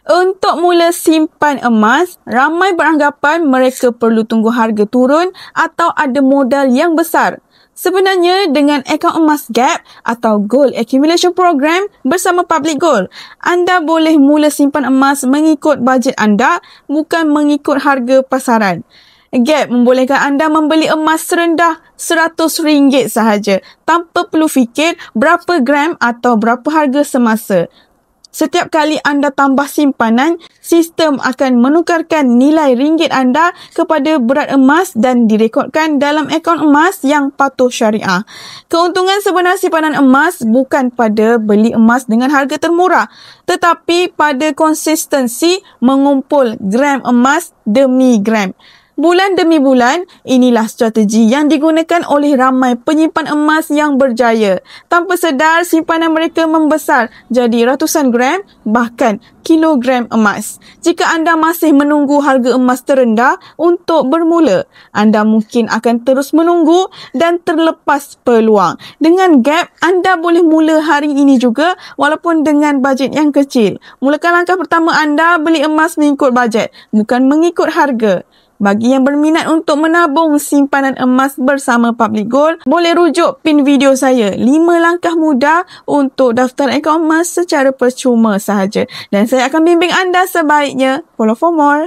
Untuk mula simpan emas, ramai beranggapan mereka perlu tunggu harga turun atau ada modal yang besar. Sebenarnya, dengan akaun emas Gap atau Gold Accumulation Program bersama Public Gold, anda boleh mula simpan emas mengikut bajet anda, bukan mengikut harga pasaran. Gap membolehkan anda membeli emas serendah RM100 sahaja tanpa perlu fikir berapa gram atau berapa harga semasa. Setiap kali anda tambah simpanan, sistem akan menukarkan nilai ringgit anda kepada berat emas dan direkodkan dalam akaun emas yang patuh syariah. Keuntungan sebenar simpanan emas bukan pada beli emas dengan harga termurah, tetapi pada konsistensi mengumpul gram emas demi gram. Bulan demi bulan, inilah strategi yang digunakan oleh ramai penyimpan emas yang berjaya. Tanpa sedar, simpanan mereka membesar jadi ratusan gram, bahkan kilogram emas. Jika anda masih menunggu harga emas terendah untuk bermula, anda mungkin akan terus menunggu dan terlepas peluang. Dengan Gap, anda boleh mula hari ini juga walaupun dengan bajet yang kecil. Mulakan langkah pertama anda beli emas mengikut bajet, bukan mengikut harga. Bagi yang berminat untuk menabung simpanan emas bersama Public Gold, boleh rujuk pin video saya 5 langkah mudah untuk daftar akaun emas secara percuma sahaja. Dan saya akan bimbing anda sebaiknya. Follow for more.